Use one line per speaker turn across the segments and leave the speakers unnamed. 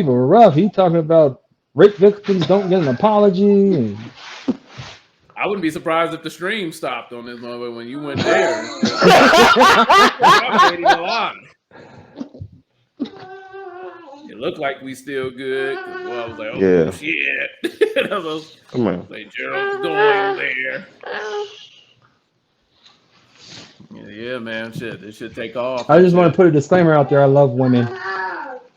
people were rough. He talking about rape victims don't get an apology, and
I wouldn't be surprised if the stream stopped on this moment when you went there and shit. Probably ain't even lying. It looked like we still good. Cause well, I was like, oh
Yeah.
shit. And I was
Come on.
like, Gerald's going there. Yeah, man, shit. This should take off
I
and
just want to
shit.
put a disclaimer out there. I love women,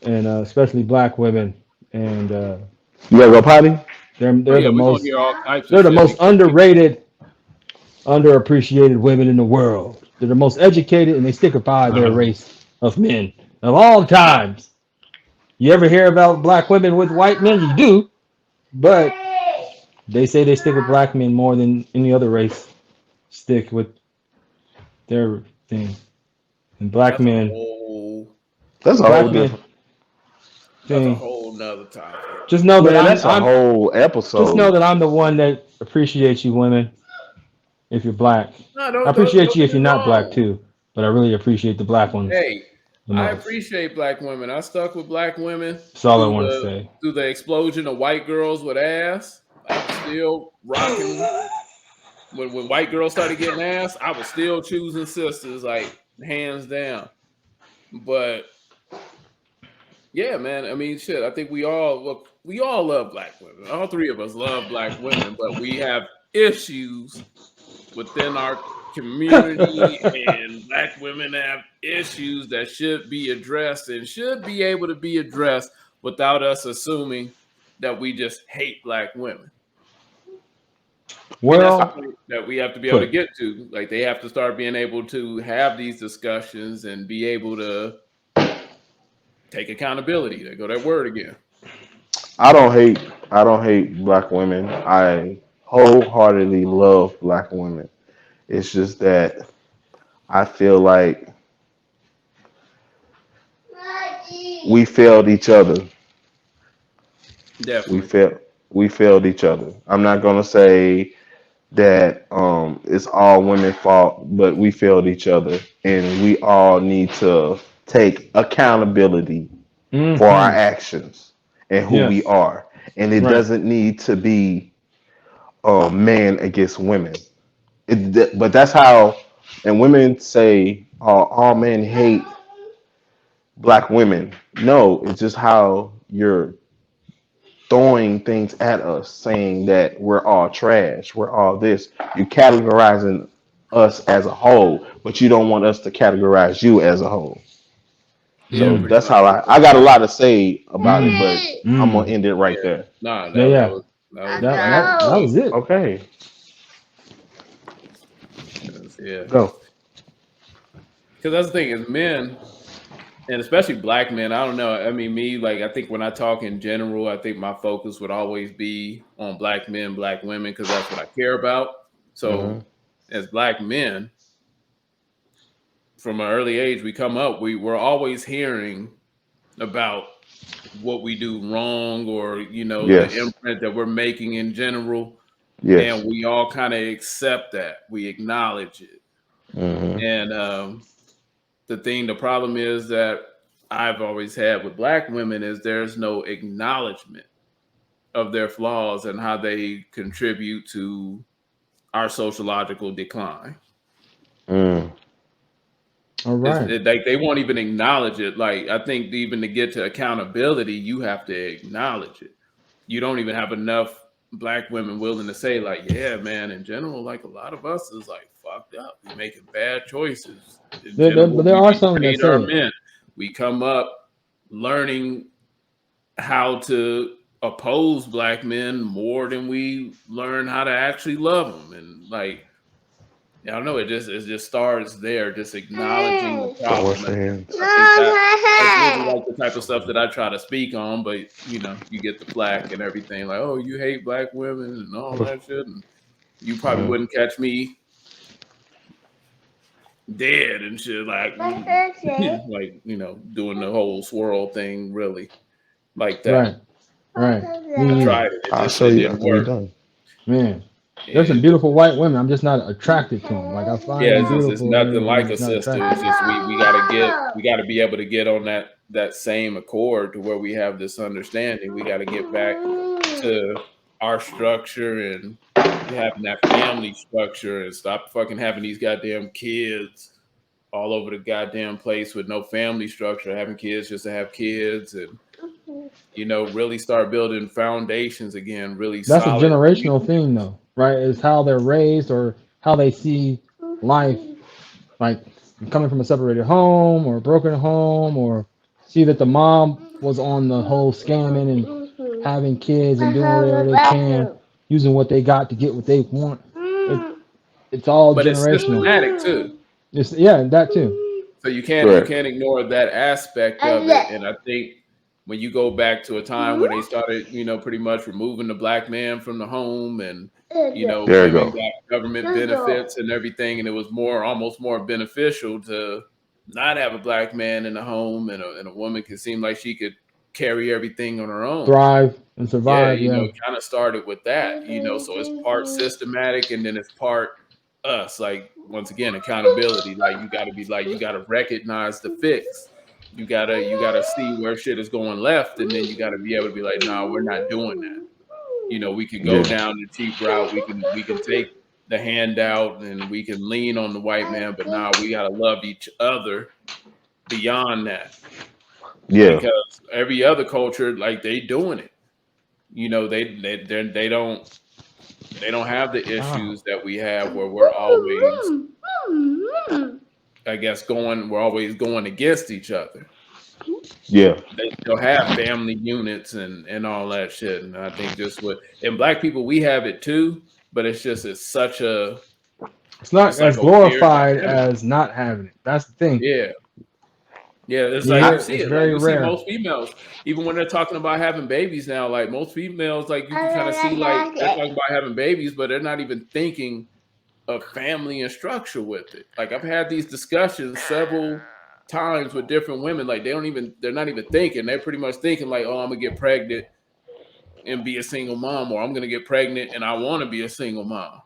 and especially black women, and
You gotta go potty?
Oh
they're
yeah,
the
we're gonna
most
hear all types of
they're the
shit.
most underrated, underappreciated women in the world. They're the most educated, and they stick by their race of men of all times. You ever hear about black women with white men? You do, but they say they stick with black men more than any other race stick with their thing. And black
That's a
men,
whole
That's a whole
black men
different
that's a
thing.
whole nother topic.
Just know that
man. That's a
I'm
whole
just know
episode.
that I'm the one that appreciates you, women. If you're black,
No,
I
don't
appreciate you
get
if
me
you're not black
wrong.
too. But I really appreciate the black ones
Hey,
the
I
most.
appreciate black women. I stuck with black women
That's all I
through
want to
the
say.
through the explosion of white girls with ass. I was still rocking when white girls started getting ass. I was still choosing sisters, like hands down. But yeah, man. I mean, shit. I think we all love black women. All three of us love black women, but we have issues within our community, and black women have issues that should be addressed and should be able to be addressed without us assuming that we just hate black women. And that's the
Well,
point that we have to be able to
put.
get to. Like they have to start being able to have these discussions and be able to take accountability. There go that word again.
I don't hate. I don't hate black women. I wholeheartedly love black women. It's just that I feel like we failed each other. We
Definitely.
failed. We failed each other. I'm not gonna say that it's all women's fault, but we failed each other, and we all need to take accountability for our
Mm-hmm.
actions and who we
Yes.
are. And it
Right.
doesn't need to be man against women. But that's how, and women say, all men hate black women. No, it's just how you're throwing things at us, saying that we're all trash, we're all this. You're categorizing us as a whole, but you don't want us to categorize you as a whole.
Yeah,
So
Mm.
pretty
that's
much.
how I got a lot to say about it,
Mm.
but I'm gonna
Mm.
end it right
Yeah.
there.
Nah,
Yeah, yeah.
that was
That
dope.
was it.
Okay,
'Cause, yeah,
go.
because that's the thing is men, and especially black men. I don't know. I mean, me like I think when I talk in general, I think my focus would always be on black men, black women, because that's what I care about. So,
Hmm.
as black men, from an early age, we come up. We're always hearing about what we do wrong, or the
Yes,
imprint that we're making in general, and
yes.
we all kind of accept that. We acknowledge it,
Hmm.
and the problem is that I've always had with black women is there's no acknowledgement of their flaws and how they contribute to our sociological decline.
Mm.
All right.
Like they won't even acknowledge it. Like I think even to get to accountability, you have to acknowledge it. You don't even have enough black women willing to say, like, yeah, man, in general, like a lot of us is like fucked up. We making bad choices. In
But
general,
there
we
are some that
betrayed our
say it.
men. We come up learning how to oppose black men more than we learn how to actually love them. And like, I don't know, it just starts there, just acknowledging the
Don't
problem.
wash your
And
hands.
I think that's usually like the type of stuff that I try to speak on, but you get the flack and everything, like, oh, you hate black women and all that shit. And you probably
Mhm.
wouldn't catch me dead and shit, like like, doing the whole swirl thing really like that.
Right. Right. Me
I
neither.
tried it. It
I'll
just
show
it
you
didn't
after we're
work.
done.
Man. There's some
It just
beautiful white women. I'm just not attracted to them. Like I find
Yeah,
them
it's
beautiful and
nothing
everything. I'm
like a
just not
sister.
attracted
It's
to them.
just we gotta be able to get on that same accord to where we have this understanding. We got to get back to our structure and having that family structure and stop fucking having these goddamn kids all over the goddamn place with no family structure, having kids just to have kids, and really start building foundations again, really
That's a
solid
generational
union.
thing, though, right? It's how they're raised or how they see life, like coming from a separated home or a broken home, or see that the mom was on the whole scamming and having kids and doing whatever they can, using what they got to get what they want. It's all
But it's
generational.
systematic too.
It's, yeah, that too.
So you
Correct.
can't ignore that aspect of it. And I think when you go back to a time where they started, pretty much removing the black man from the home, and
There you
women
go.
got government benefits and everything, and it was almost more beneficial to not have a black man in the home, and a woman could seem like she could carry everything on her own.
Thrive and
Yeah,
survive. Yeah.
kind of started with that, so it's part systematic and then it's part us. Like, once again, accountability. Like, you gotta recognize the fix. You gotta see where shit is going left, and then you gotta be able to be like, nah, we're not doing that. We could go
Yeah.
down the cheap route. We can take the handout and we can lean on the white man, but now we gotta love each other beyond that.
Yeah.
Because every other culture, like, they doing it. They don't have the
Ah.
issues that we have, where we're always, I guess, we're always going against each other.
Yeah.
They still have family units and all that shit. And I think and black people, we have it too, but it's
It's not
it's like
as
a weird
glorified
dynamic.
as not having it. That's the thing.
Yeah. Yeah, it's like
Yeah,
you see
it's
it. Like,
very
you see
rare.
most females, even when they're talking about having babies now, like most females, like, you can kind of see, like, they're talking about having babies, but they're not even thinking of family and structure with it. Like, I've had these discussions several times with different women. Like, they're not even thinking. They're pretty much thinking like, oh, I'm gonna get pregnant and be a single mom, or I'm gonna get pregnant and I want to be a single mom.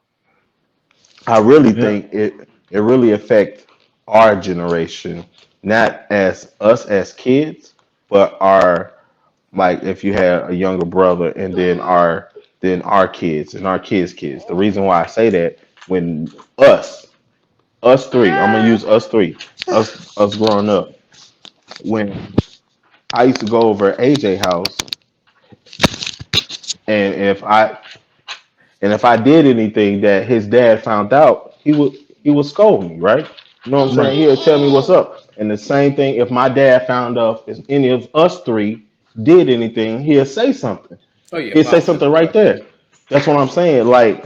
I really
Yeah.
think it really affect our generation, not as us as kids, but our, like, if you had a younger brother and then our kids and our kids. The reason why I say that, when us three, I'm gonna use us three, us growing up, when I used to go over at AJ house, and if I did anything that his dad found out, he would scold me, right? You know what I'm
Right.
saying? He would tell me what's up. And the same thing, if my dad found out if any of us three did anything, he'll say something.
Oh yeah,
He'll say
pops is
something right there.
definitely.
That's what I'm saying. Like,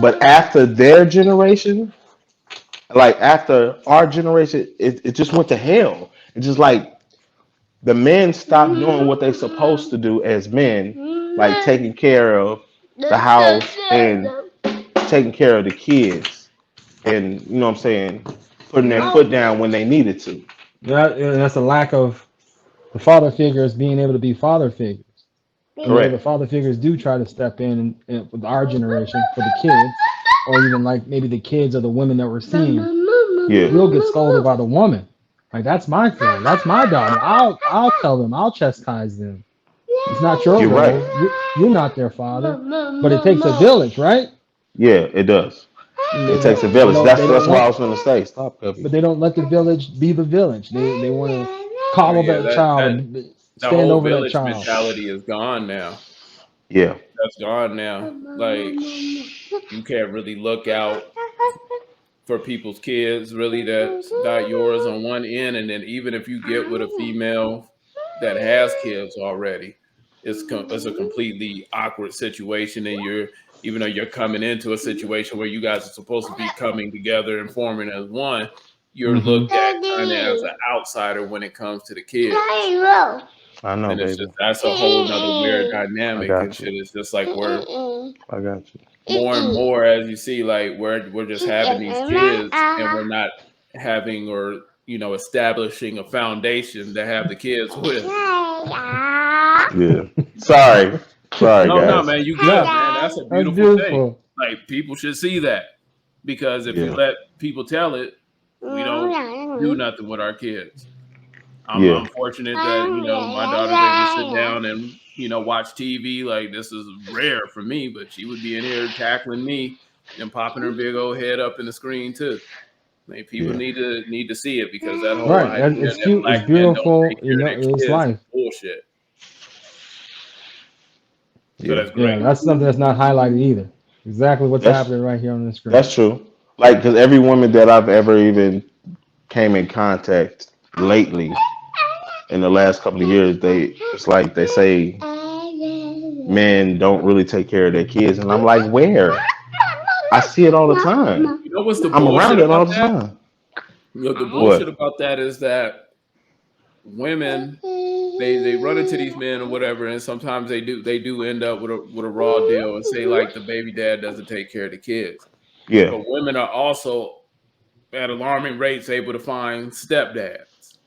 but after their generation, like after our generation, it just went to hell. It's just like the men stopped doing what they're supposed to do as men, like taking care of the house and taking care of the kids, and you know what I'm saying, putting their
Yeah.
foot down when they needed to.
That's a lack of the father figures being able to be father figures. The
Correct.
father figures do try to step in and with our generation for the kids, or even like maybe the kids or the women that we're seeing.
Yeah.
We'll get scolded by the woman. Like, that's my son. That's my daughter. I'll tell them. I'll chastise them. It's not your
You're right.
role. You're not their father. But it takes a village, right?
Yeah, it does.
And
It
they
takes a
don't. They
village.
don't.
That's
They
that's
don't
what I
want.
was gonna say. Stop,
But
Cubby.
they don't let the village be the village. They want to
Oh
coddle
yeah,
that
that
child
that
and
the
stand
whole
over that
village
child.
mentality is gone now.
Yeah.
That's gone now. Like, you can't really look out for people's kids, really, that's not yours on one end, and then even if you get with a female that has kids already, it's a completely awkward situation, and even though you're coming into a situation where you guys are supposed to be coming together and forming as one, you're
Hmm.
looked at kind of as an outsider when it comes to the kids.
I know,
And it's just
baby.
that's a whole nother weird
I
dynamic and
got you.
shit. It's just like we're
I got you.
more and more, as you see, like we're just having these kids and we're not having, or establishing a foundation to have the kids with.
Yeah. Sorry. Sorry,
No, no,
guys.
man, you good,
Yeah,
man. That's a
that's
beautiful thing.
beautiful.
Like, people should see that, because if you
Yeah.
let people tell it, we don't do nothing with our kids.
Yeah.
I'm fortunate that my daughter's able to sit down and watch TV. Like this is rare for me, but she would be in here tackling me and popping her big old head up in the screen too. Like people
Yeah.
need to see it because that whole
Right.
idea
It's
that
cute. It's
black men don't
beautiful.
take care of their
It's
kids is
life.
bullshit. So
Yeah.
that's
Yeah,
great.
that's something that's not highlighted either. Exactly what's
That's
happening right here on the screen.
that's true. Like, because every woman that I've ever even came in contact lately in the last couple of years, it's like they say men don't really take care of their kids, and I'm like, where? I see it all the time.
You know what's the
I'm
bullshit
around it
about
all the
that?
time.
The bullshit
What?
about that is that women they run into these men or whatever, and sometimes they do end up with a raw deal and say like the baby dad doesn't take care of the kids.
Yeah.
But women are also at alarming rates able to find stepdads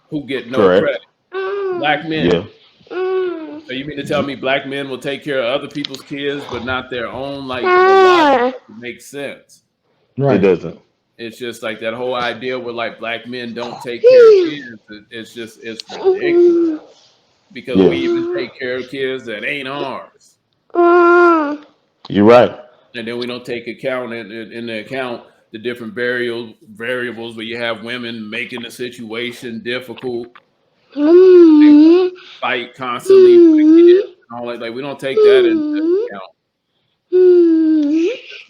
who get no
Correct.
credit. Black men.
Yeah.
So you mean to tell me black men will take care of other people's kids but not their own? Like the logic makes sense.
It
Right.
doesn't.
It's just like that whole idea where like black men don't take care of kids. It's ridiculous because we
Yeah.
even take care of kids that ain't ours,
You're right.
and then we don't take account in the account the different variables where you have women making the situation difficult, fight constantly for the kids, and all that. Like we don't take that into account.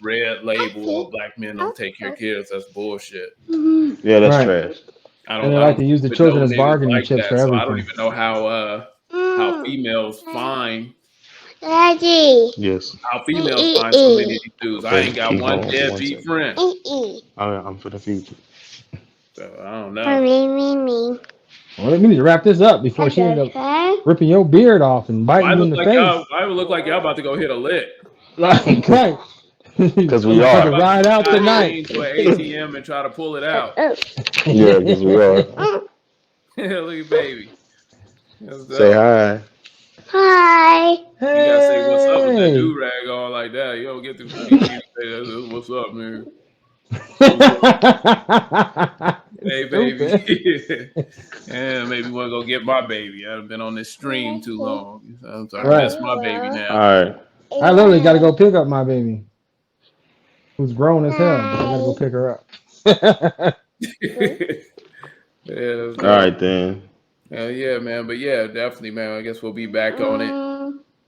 Red label of black men don't take care of kids. That's bullshit.
Yeah, that's
Right.
trash.
And they
I
like
don't
to use the
even know
children as
niggas
bargaining
like
chips for
that. So I don't
everything.
even know how females find
Yes.
so many of these dudes. I
Okay.
ain't got
Keep
one
on. One
deadbeat
second.
friend.
I'm for the future.
So I don't know.
Well, we need to wrap this up before she ends up ripping your beard off and biting you in the face.
Why would look like y'all about to go hit a lick?
Like, right.
Because we
Gonna take
Y'all
a
are.
about to
ride
go
out
down the
tonight.
lane to an ATM and try to pull it out.
Yeah, because we are.
Look at baby. That's
Say
dope.
hi.
You gotta say what's up with that
Hey.
do rag on like that. You don't get to say what's up, man. Hey baby.
Stupid.
Yeah, maybe wanna go get my baby. I've been on this stream too long. I'm starting to
Right.
miss my baby
All
now.
right.
I literally got to go pick up my baby, who's grown as hell, but I got to go pick her up.
Yeah, that's
All right
dope.
then.
Hell yeah, man. But yeah, definitely, man. I guess we'll be back on it.